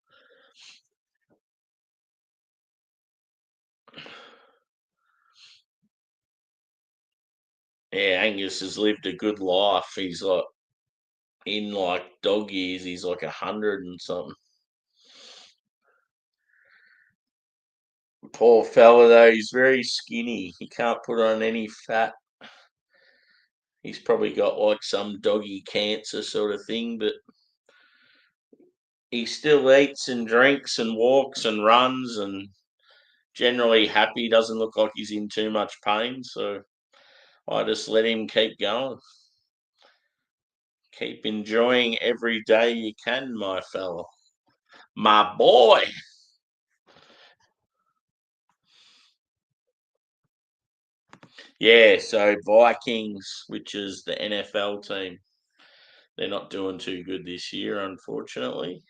Yeah, Angus has lived a good life. He's like in like dog years, he's like 100 and something. Poor fella though, he's very skinny. He can't put on any fat. He's probably got like some doggy cancer sort of thing, but he still eats and drinks and walks and runs and generally happy. Doesn't look like he's in too much pain, so I just let him keep going. Keep enjoying every day you can, my fella. My boy. Yeah, so Vikings, which is the NFL team, they're not doing too good this year, unfortunately.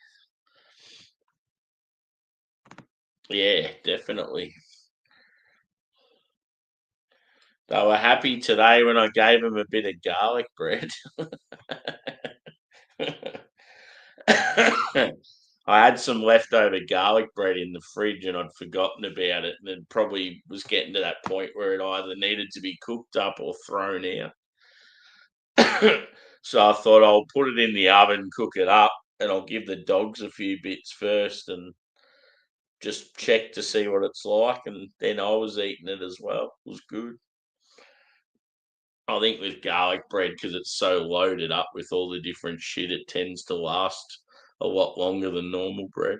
Yeah, definitely. They were happy today when I gave them a bit of garlic bread. I had some leftover garlic bread in the fridge and I'd forgotten about it, and it probably was getting to that point where it either needed to be cooked up or thrown out. So I thought I'll put it in the oven, cook it up, and I'll give the dogs a few bits first and just check to see what it's like. And then I was eating it as well. It was good. I think with garlic bread, because it's so loaded up with all the different shit, it tends to last a lot longer than normal bread.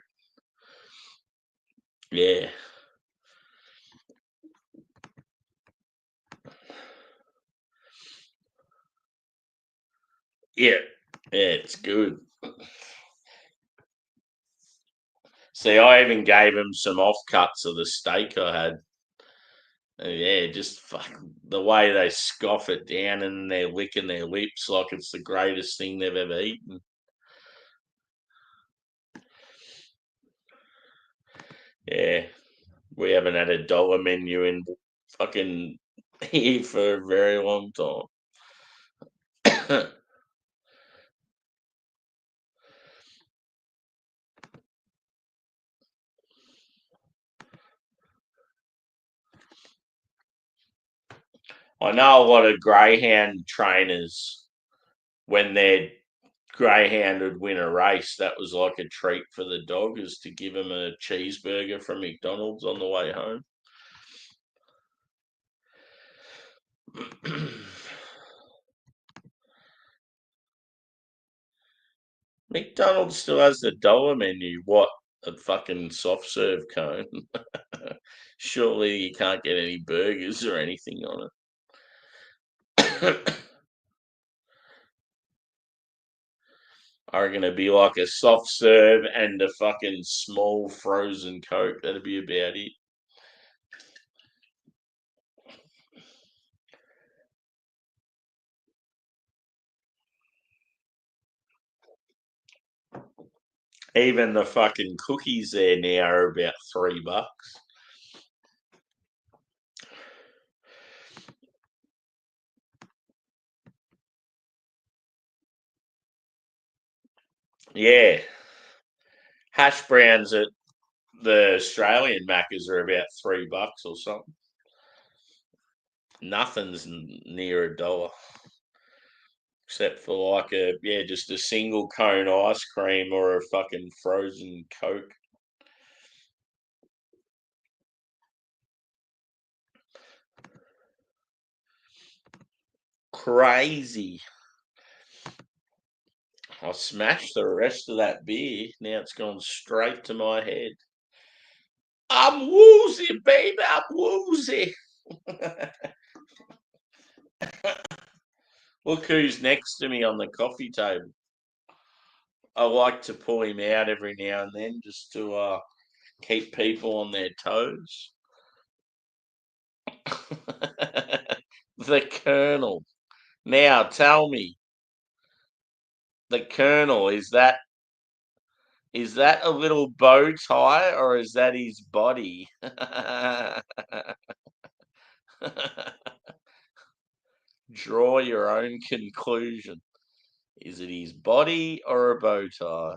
Yeah. Yeah. Yeah, it's good. See, I even gave him some offcuts of the steak I had. And yeah, just fuck the way they scoff it down and they're licking their lips like it's the greatest thing they've ever eaten. Yeah, we haven't had a dollar menu in fucking here for a very long time. I know a lot of greyhound trainers when their greyhound would win a race, that was like a treat for the dog, is to give him a cheeseburger from McDonald's on the way home. McDonald's still has the dollar menu. What, a fucking soft serve cone? Surely you can't get any burgers or anything on it. Are going to be like a soft serve and a fucking small frozen Coke. That'd be about it. Even the fucking cookies there now are about $3. Yeah. Hash browns at the Australian Maccas are about $3 or something. Nothing's near a dollar. Except for like just a single cone ice cream or a fucking frozen Coke. crazy. I smashed the rest of that beer. Now it's gone straight to my head. I'm woozy, baby. I'm woozy. Look who's next to me on the coffee table. I like to pull him out every now and then just to keep people on their toes. The Colonel. Now tell me, the Colonel, is that a little bow tie or is that his body? Draw your own conclusion. Is it his body or a bow tie?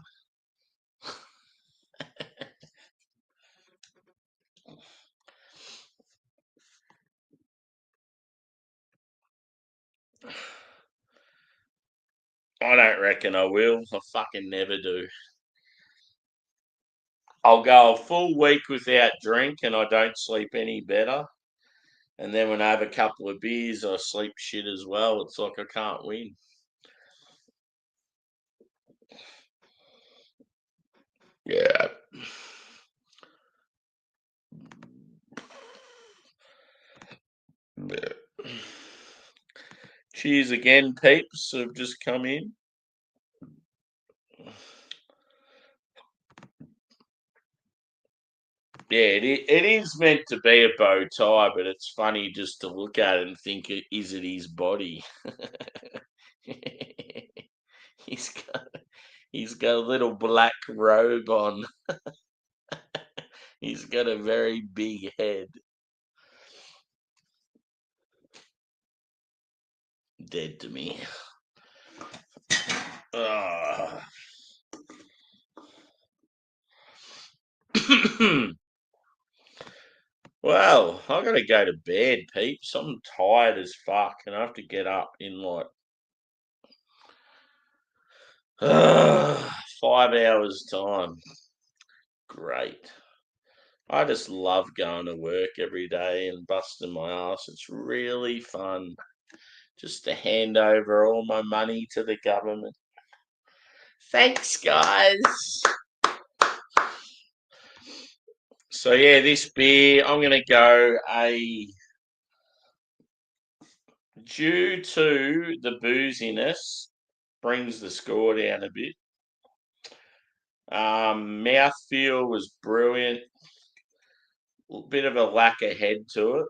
I don't reckon I will. I fucking never do. I'll go a full week without drink and I don't sleep any better. And then when I have a couple of beers, I sleep shit as well. It's like I can't win. Yeah. Cheers again, peeps who've just come in. Yeah, it is meant to be a bow tie, but it's funny just to look at it and think, is it his body? he's got he's got a little black robe on. He's got a very big head. Dead to me. Ah. Well, I gotta go to bed, peeps. I'm tired as fuck, and I have to get up in like 5 hours time. Great. I just love going to work every day and busting my ass. It's really fun just to hand over all my money to the government. Thanks, guys. So yeah, this beer, I'm gonna go a due to the booziness brings the score down a bit. Mouthfeel was brilliant. A bit of a lack of head to it.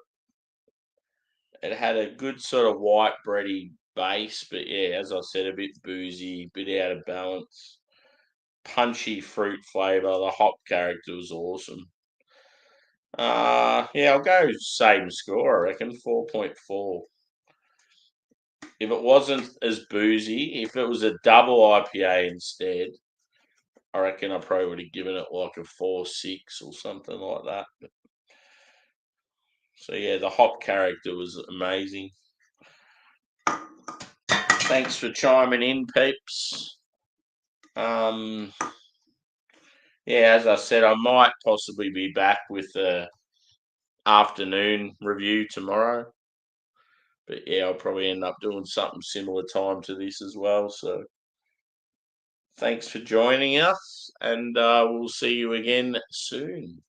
It had a good sort of white bready base, but yeah, as I said, a bit boozy, bit out of balance. Punchy fruit flavour. The hop character was awesome. Yeah, I'll go same score. I reckon 4.4. If it wasn't as boozy, if it was a double IPA instead, I reckon I probably would have given it like a 4.6 or something like that. So yeah, the hop character was amazing. Thanks for chiming in, peeps. Yeah, as I said, I might possibly be back with a afternoon review tomorrow. But yeah, I'll probably end up doing something similar time to this as well. So thanks for joining us, and we'll see you again soon.